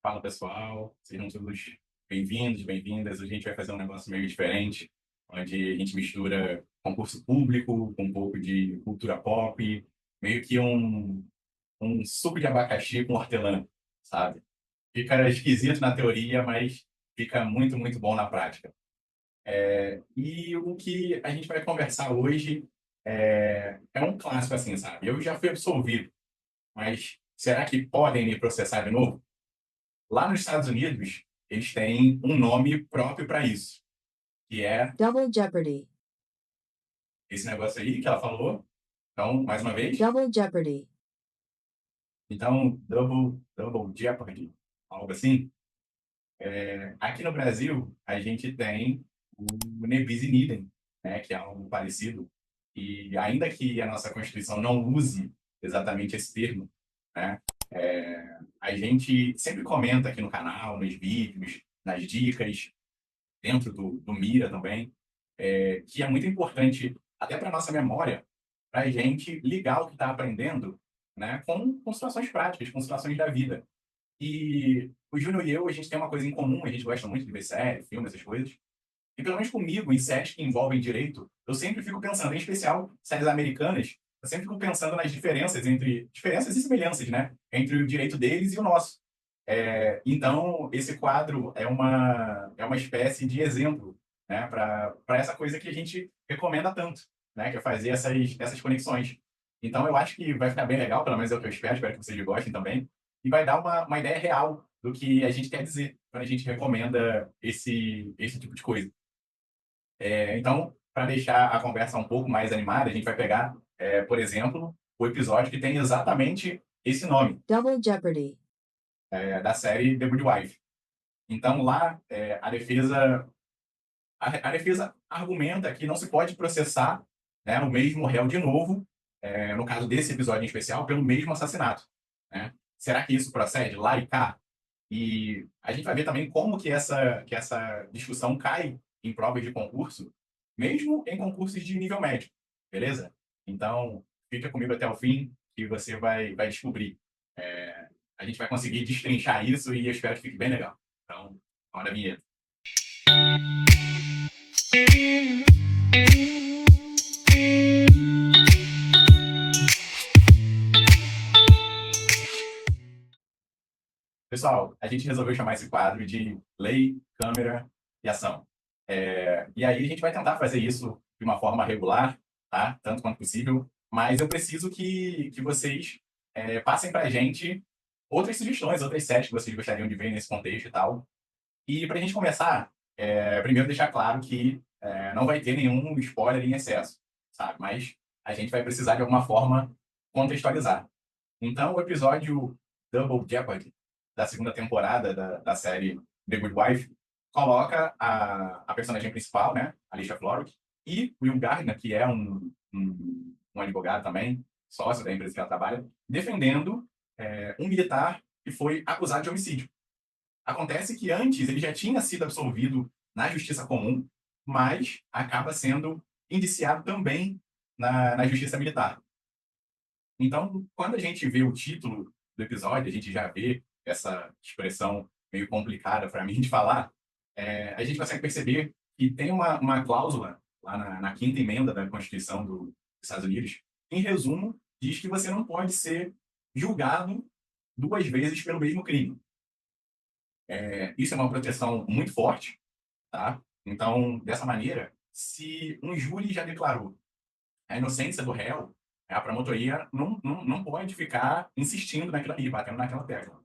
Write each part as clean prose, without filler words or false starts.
Fala pessoal, sejam todos bem-vindos, bem-vindas. Hoje a gente vai fazer um negócio meio diferente, onde a gente mistura concurso público com um pouco de cultura pop, meio que um suco de abacaxi com hortelã, sabe? Fica esquisito na teoria, mas fica muito, muito bom na prática. E o que a gente vai conversar hoje é um clássico assim, sabe? Eu já fui absolvido, mas será que podem me processar de novo? Lá nos Estados Unidos, eles têm um nome próprio para isso, que é Double Jeopardy. esse negócio aí que ela falou. Então, mais uma vez. Double Jeopardy. Então, Double Jeopardy, algo assim. Aqui no Brasil, a gente tem o Nebis in idem, né, que é algo parecido. E ainda que a nossa Constituição não use exatamente esse termo, né, a gente sempre comenta aqui no canal, nos vídeos, nas dicas, dentro do Mira também, que é muito importante, até para a nossa memória, para a gente ligar o que está aprendendo, né, com situações práticas, com situações da vida. E o Júnior e eu, a gente tem uma coisa em comum, a gente gosta muito de ver série, filme, essas coisas. E pelo menos comigo, em séries que envolvem direito, eu sempre fico pensando, em especial séries americanas, eu sempre fico pensando nas diferenças e semelhanças, né, entre o direito deles e o nosso. Então, esse quadro é uma espécie de exemplo, né, para essa coisa que a gente recomenda tanto, né, que é fazer essas conexões. Então, eu acho que vai ficar bem legal, pelo menos é o que eu espero que vocês gostem também, e vai dar uma ideia real do que a gente quer dizer quando a gente recomenda esse tipo de coisa. Então, para deixar a conversa um pouco mais animada, a gente vai pegar, por exemplo, o episódio que tem exatamente esse nome, Double Jeopardy. da série The Good Wife. Então, lá, a defesa argumenta que não se pode processar, né, o mesmo réu de novo, no caso desse episódio em especial, pelo mesmo assassinato. Né? Será que isso procede lá e cá? E a gente vai ver também como que essa discussão cai em provas de concurso, mesmo em concursos de nível médio, beleza? Então, fica comigo até o fim, que você vai descobrir. A gente vai conseguir destrinchar isso e eu espero que fique bem legal. Então, roda a vinheta. Pessoal, a gente resolveu chamar esse quadro de Lei, Câmera e Ação. E aí a gente vai tentar fazer isso de uma forma regular, tá? Tanto quanto possível, mas eu preciso que vocês passem para a gente outras sugestões, outras séries que vocês gostariam de ver nesse contexto e tal. E para a gente começar, primeiro deixar claro que não vai ter nenhum spoiler em excesso, sabe? Mas a gente vai precisar de alguma forma contextualizar. Então, o episódio Double Jeopardy, da segunda temporada da série The Good Wife, coloca a personagem principal, né, Alicia Florrick, e Will Gardner, que é um advogado também, sócio da empresa que ela trabalha, defendendo um militar que foi acusado de homicídio. Acontece que antes ele já tinha sido absolvido na justiça comum, mas acaba sendo indiciado também na justiça militar. Então, quando a gente vê o título do episódio, a gente já vê essa expressão meio complicada para mim de falar, a gente consegue perceber que tem uma cláusula lá na quinta emenda da Constituição dos Estados Unidos, que, em resumo, diz que você não pode ser julgado duas vezes pelo mesmo crime. Isso é uma proteção muito forte, tá? Então, dessa maneira, se um júri já declarou a inocência do réu, a promotoria não pode ficar insistindo naquilo ali, batendo naquela tecla.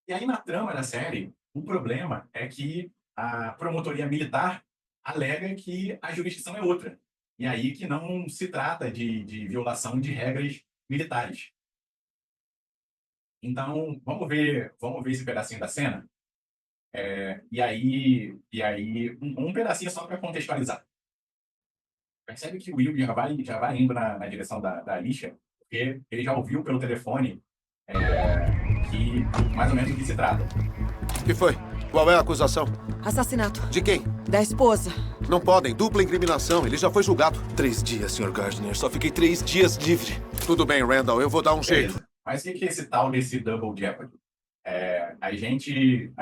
E aí, na trama da série, o problema é que a promotoria militar alega que a jurisdição é outra. E aí que não se trata de violação de regras militares. Então, vamos ver esse pedacinho da cena? E aí um pedacinho só para contextualizar. Percebe que o Will já vai indo na direção da Alicia, porque ele já ouviu pelo telefone que mais ou menos do que se trata. O que foi? Qual é a acusação? Assassinato De quem? da esposa. Não podem. Dupla incriminação. Ele já foi julgado. 3 dias, Sr. Gardner. Só fiquei 3 dias livre. Tudo bem, Randall. Eu vou dar um jeito. Beleza. Mas o que é esse tal desse Double Jeopardy? A gente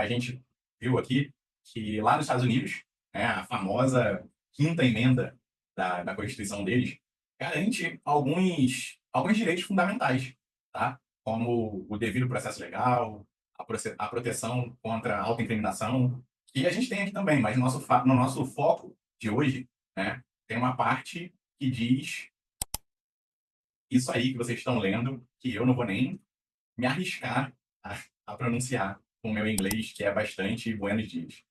viu aqui que lá nos Estados Unidos, né, a famosa quinta emenda da Constituição deles garante alguns direitos fundamentais, tá? Como o devido processo legal, a proteção contra a autoincriminação, que a gente tem aqui também, mas no nosso foco de hoje, né, tem uma parte que diz isso aí que vocês estão lendo, que eu não vou nem me arriscar a pronunciar com o meu inglês, que é bastante buenos dias.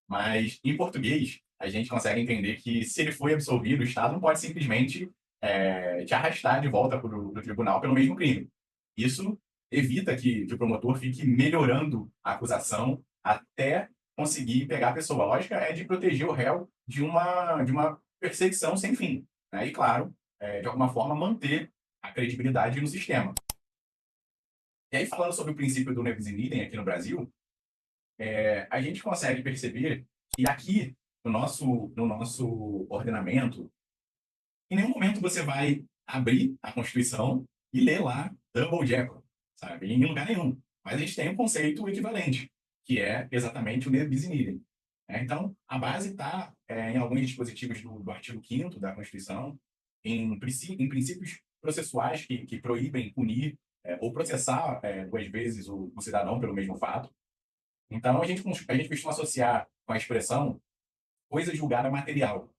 Mas, em português, a gente consegue entender que, se ele foi absolvido, o Estado não pode simplesmente te arrastar de volta para o tribunal pelo mesmo crime. Isso evita que o promotor fique melhorando a acusação até conseguir pegar a pessoa. A lógica é de proteger o réu de uma perseguição sem fim, né? E, claro, de alguma forma, manter a credibilidade no sistema. E aí, falando sobre o princípio do ne bis in idem aqui no Brasil, a gente consegue perceber que aqui, no nosso ordenamento, em nenhum momento você vai abrir a Constituição e ler lá double jeopardy, sabe? Em lugar nenhum. Mas a gente tem um conceito equivalente, que é exatamente o ne bis in idem. Então, a base está em alguns dispositivos do artigo 5º da Constituição, em princípios processuais que proíbem punir ou processar 2 vezes o cidadão pelo mesmo fato. Então, a gente costuma associar com a expressão coisa julgada material.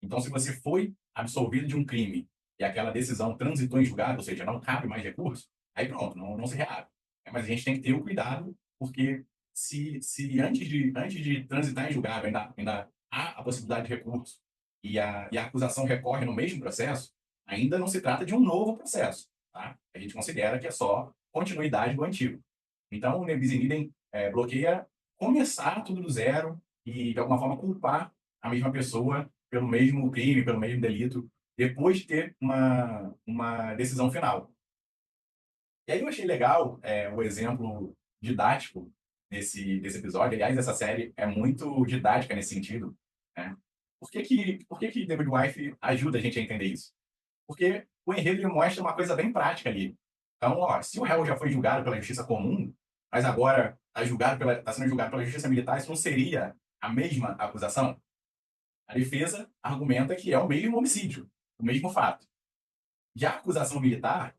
Então, se você foi absolvido de um crime e aquela decisão transitou em julgado, ou seja, não cabe mais recurso, aí pronto, não se reabre. Mas a gente tem que ter o cuidado, porque se antes de transitar em julgado ainda há a possibilidade de recurso e a acusação recorre no mesmo processo, ainda não se trata de um novo processo. Tá? A gente considera que é só continuidade do antigo. Então, o ne bis in idem bloqueia começar tudo do zero e, de alguma forma, culpar a mesma pessoa pelo mesmo crime, pelo mesmo delito, depois de ter uma decisão final. E aí eu achei legal o exemplo didático desse episódio. Aliás, essa série é muito didática nesse sentido. Né? Por que David Wife ajuda a gente a entender isso? Porque o enredo ele mostra uma coisa bem prática ali. Então, ó, se o réu já foi julgado pela justiça comum, mas agora está sendo julgado pela justiça militar, isso não seria a mesma acusação? A defesa argumenta que é o mesmo homicídio, o mesmo fato. Já a acusação militar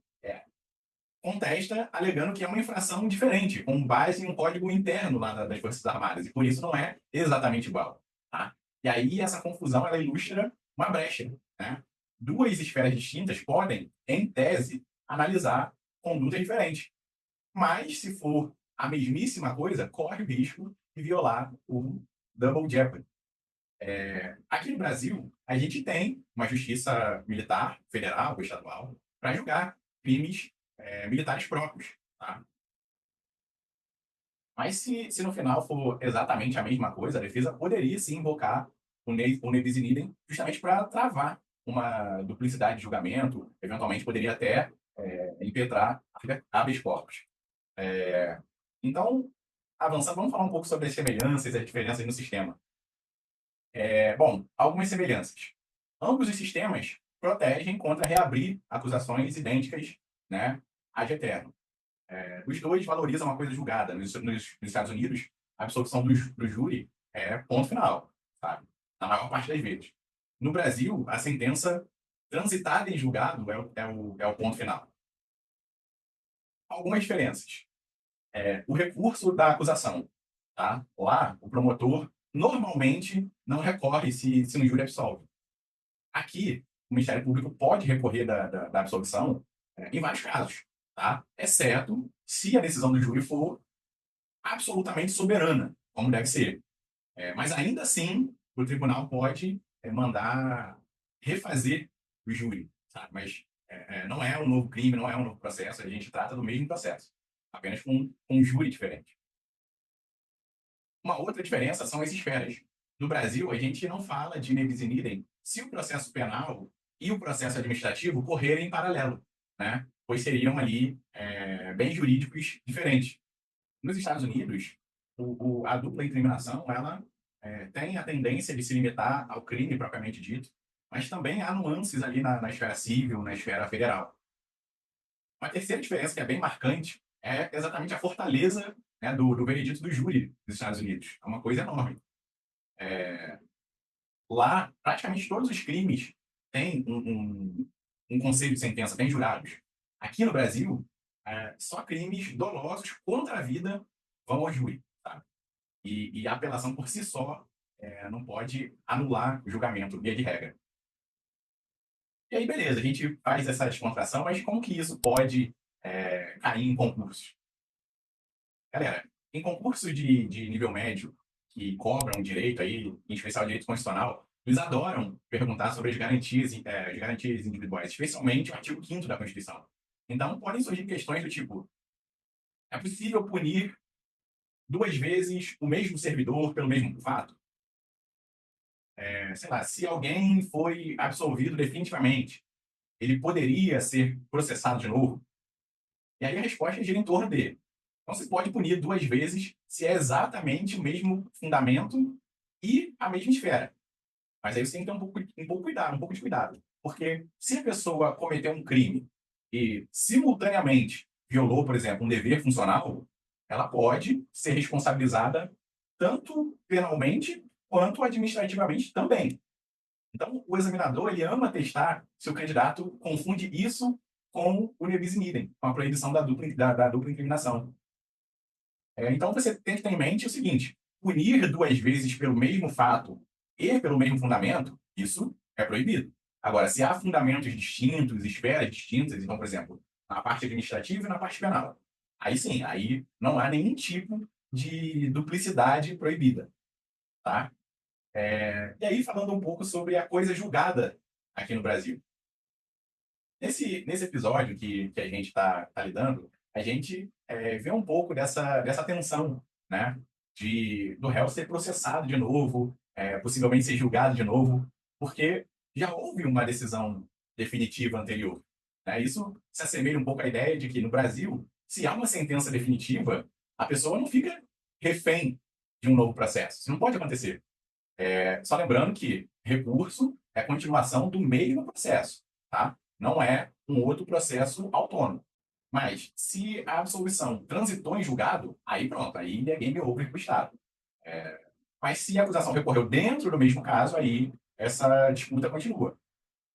contesta, alegando que é uma infração diferente, com base em um código interno lá das Forças Armadas, e por isso não é exatamente igual. Tá? E aí essa confusão ela ilustra uma brecha. Né? Duas esferas distintas podem, em tese, analisar condutas diferentes. Mas, se for a mesmíssima coisa, corre o risco de violar o double jeopardy. Aqui no Brasil, a gente tem uma justiça militar, federal ou estadual, para julgar crimes militares próprios. Tá? Mas se no final for exatamente a mesma coisa, a defesa poderia sim invocar o ne bis in idem justamente para travar uma duplicidade de julgamento, eventualmente poderia até impetrar habeas corpus. Então, avançando, vamos falar um pouco sobre as semelhanças e as diferenças no sistema. Bom, algumas semelhanças. Ambos os sistemas protegem contra reabrir acusações idênticas, né, ad eterno. Os dois valorizam a coisa julgada. Nos Estados Unidos, a absolvição do júri é ponto final, sabe? Na maior parte das vezes. No Brasil, a sentença transitada em julgado é o ponto final. Algumas diferenças. O recurso da acusação. Tá? Lá, o promotor normalmente não recorre se um júri absolve. Aqui, o Ministério Público pode recorrer da absolvição em vários casos, tá? Exceto se a decisão do júri for absolutamente soberana, como deve ser. Mas ainda assim, o tribunal pode mandar refazer o júri, sabe? Mas não é um novo crime, não é um novo processo, a gente trata do mesmo processo, apenas com um júri diferente. Uma outra diferença são as esferas. No Brasil, a gente não fala de ne bis in idem se o processo penal e o processo administrativo correrem em paralelo, né? Pois seriam ali bens jurídicos diferentes. Nos Estados Unidos, a dupla incriminação ela tem a tendência de se limitar ao crime propriamente dito, mas também há nuances ali na esfera civil, na esfera federal. Uma terceira diferença que é bem marcante é exatamente a fortaleza, né, do veredito do júri dos Estados Unidos. É uma coisa enorme. Lá, praticamente todos os crimes têm um conselho de sentença, têm jurados. Aqui no Brasil, só crimes dolosos contra a vida vão ao júri, sabe? E a apelação por si só não pode anular o julgamento, via de regra. E aí, beleza, a gente faz essa descontração, mas como que isso pode cair em concursos? Galera, em concursos de nível médio, que cobram direito aí, em especial direito constitucional, eles adoram perguntar sobre as garantias individuais, especialmente o artigo 5º da Constituição. Então, podem surgir questões do tipo, é possível punir 2 vezes o mesmo servidor pelo mesmo fato? Sei lá, se alguém foi absolvido definitivamente, ele poderia ser processado de novo? E aí a resposta gira em torno dele. Não se pode punir 2 vezes se é exatamente o mesmo fundamento e a mesma esfera. Mas aí você tem que ter um pouco de cuidado. Porque se a pessoa cometeu um crime e simultaneamente violou, por exemplo, um dever funcional, ela pode ser responsabilizada tanto penalmente quanto administrativamente também. Então, o examinador ele ama testar se o candidato confunde isso com o nebis in idem, com a proibição da dupla incriminação. Então, você tem que ter em mente o seguinte: punir 2 vezes pelo mesmo fato e pelo mesmo fundamento, isso é proibido. Agora, se há fundamentos distintos, esferas distintas, então, por exemplo, na parte administrativa e na parte penal, aí sim, aí não há nenhum tipo de duplicidade proibida, tá? E aí, falando um pouco sobre a coisa julgada aqui no Brasil. Nesse episódio que a gente está lidando, a gente vê um pouco dessa tensão, né? Do réu ser processado de novo, possivelmente ser julgado de novo, porque já houve uma decisão definitiva anterior, né? Isso se assemelha um pouco à ideia de que, no Brasil, se há uma sentença definitiva, a pessoa não fica refém de um novo processo. Isso não pode acontecer. Só lembrando que recurso é a continuação do mesmo processo, tá? Não é um outro processo autônomo. Mas, se a absolvição transitou em julgado, aí pronto, aí é game over para o Estado. Mas se a acusação recorreu dentro do mesmo caso, aí essa disputa continua.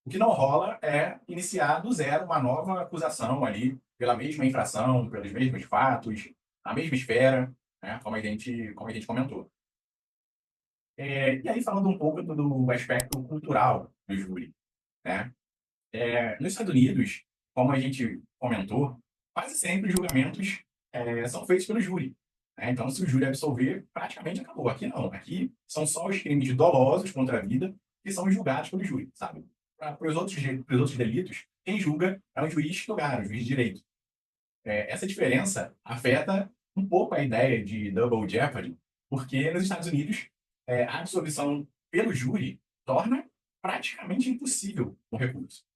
O que não rola é iniciar do zero uma nova acusação ali pela mesma infração, pelos mesmos fatos, na mesma esfera, né, como a gente comentou. E aí, falando um pouco do aspecto cultural do júri, né? Nos Estados Unidos, como a gente comentou, quase sempre os julgamentos são feitos pelo júri, né? Então, se o júri absolver, praticamente acabou. Aqui não. Aqui são só os crimes dolosos contra a vida que são julgados pelo júri, sabe? Para os outros delitos, quem julga é um juiz titular, um juiz de direito. Essa diferença afeta um pouco a ideia de double jeopardy, porque nos Estados Unidos a absolvição pelo júri torna praticamente impossível o recurso.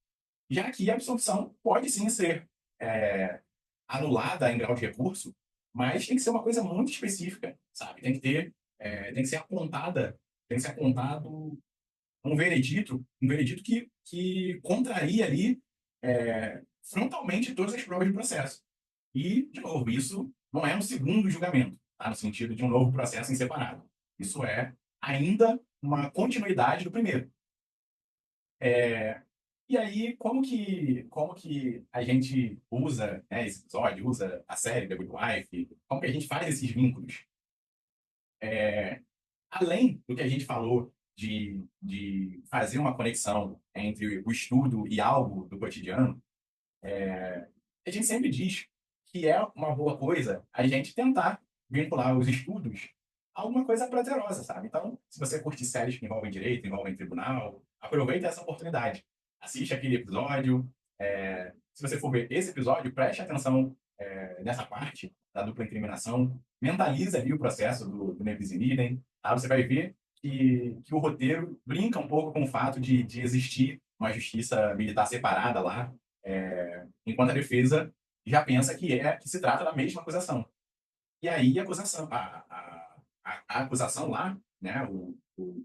Já que a absolvição pode sim ser anulada em grau de recurso, mas tem que ser uma coisa muito específica, sabe? Tem que ser apontada, tem que ser apontado um veredito que contraria ali frontalmente todas as provas do processo. E, de novo, isso não é um segundo julgamento, tá? No sentido de um novo processo em separado. Isso é ainda uma continuidade do primeiro. E aí, como que a gente usa, né, esse episódio, usa a série The Good Wife, como que a gente faz esses vínculos? Além do que a gente falou de fazer uma conexão entre o estudo e algo do cotidiano, a gente sempre diz que é uma boa coisa a gente tentar vincular os estudos a alguma coisa prazerosa, sabe? Então, se você curte séries que envolvem direito, envolvem tribunal, aproveita essa oportunidade. Assiste aquele episódio. Se você for ver esse episódio, preste atenção nessa parte da dupla incriminação. Mentaliza ali o processo do nebis in idem. Tá? Você vai ver que o roteiro brinca um pouco com o fato de existir uma justiça militar separada lá, enquanto a defesa já pensa que se trata da mesma acusação. E aí a acusação lá, né, o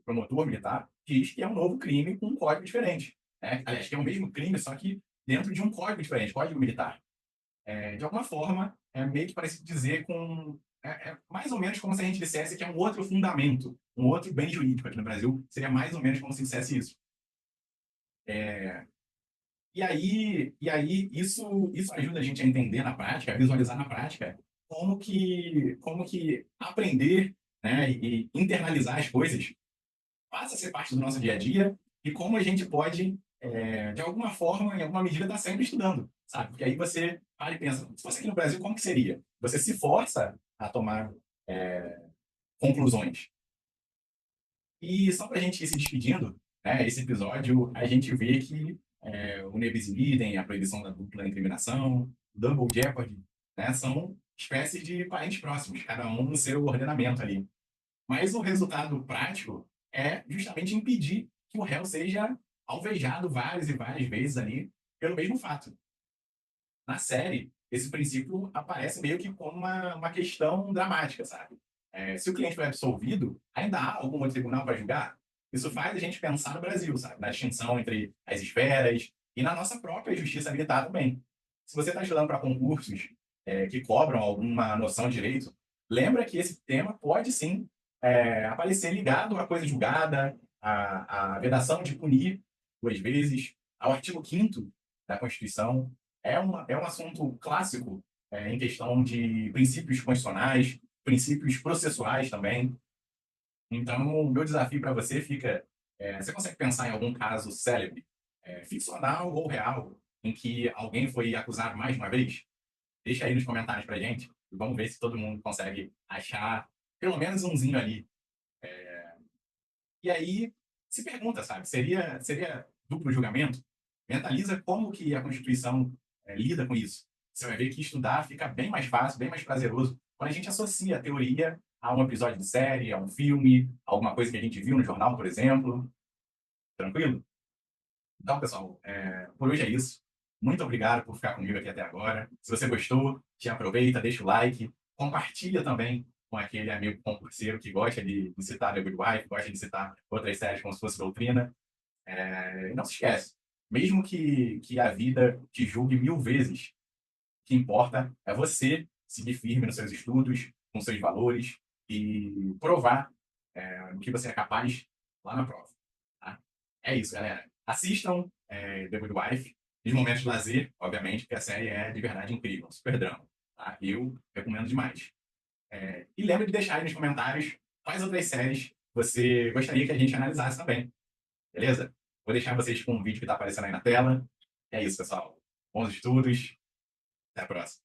promotor militar, diz que é um novo crime com um código diferente. Né? Aliás, que é o mesmo crime, só que dentro de um código diferente, código militar. De alguma forma, é meio que parecido dizer com... É mais ou menos como se a gente dissesse que é um outro fundamento, um outro bem jurídico aqui no Brasil, seria mais ou menos como se dissesse isso. E aí isso ajuda a gente a entender na prática, a visualizar na prática, como que aprender, né, e internalizar as coisas passa a ser parte do nosso dia a dia e como a gente pode, de alguma forma, em alguma medida, estar sempre estudando, sabe? Porque aí você para e pensa, se fosse aqui no Brasil, como que seria? Você se força a tomar conclusões. E só para a gente ir se despedindo, né, esse episódio, a gente vê que o Nebis in idem, a proibição da dupla incriminação, o Double Jeopardy, né, são espécies de parentes próximos, cada um no seu ordenamento ali. Mas o resultado prático é justamente impedir que o réu seja alvejado várias e várias vezes ali pelo mesmo fato. Na série, esse princípio aparece meio que como uma questão dramática, sabe? Se o cliente foi absolvido, ainda há algum outro tribunal para julgar? Isso faz a gente pensar no Brasil, sabe? Na distinção entre as esferas e na nossa própria justiça militar também. Se você está estudando para concursos que cobram alguma noção de direito, lembra que esse tema pode sim aparecer ligado à coisa julgada, à vedação de punir 2 vezes, ao artigo 5º da Constituição. É um assunto clássico em questão de princípios constitucionais, princípios processuais também. Então, o meu desafio para você fica: você consegue pensar em algum caso célebre, ficcional ou real, em que alguém foi acusado mais de uma vez? Deixa aí nos comentários para gente e vamos ver se todo mundo consegue achar pelo menos umzinho ali. E aí se pergunta, sabe, seria duplo julgamento? Mentaliza como que a Constituição lida com isso. Você vai ver que estudar fica bem mais fácil, bem mais prazeroso, quando a gente associa a teoria a um episódio de série, a um filme, a alguma coisa que a gente viu no jornal, por exemplo. Tranquilo? Então, pessoal, por hoje é isso. Muito obrigado por ficar comigo aqui até agora. Se você gostou, te aproveita, deixa o like, compartilha também com aquele amigo concurseiro que gosta de citar The Good Wife, gosta de citar outras séries como se fosse doutrina. E não se esquece, mesmo que a vida te julgue 1000 vezes, o que importa é você seguir firme nos seus estudos, com seus valores e provar o que você é capaz lá na prova. Tá? É isso, galera. Assistam The Good Wife, nos momentos de lazer, obviamente, porque a série é de verdade incrível, um super drama. Tá? Eu recomendo demais. E lembre de deixar aí nos comentários quais outras séries você gostaria que a gente analisasse também. Beleza? Vou deixar vocês com um vídeo que está aparecendo aí na tela. É isso, pessoal. Bons estudos. Até a próxima.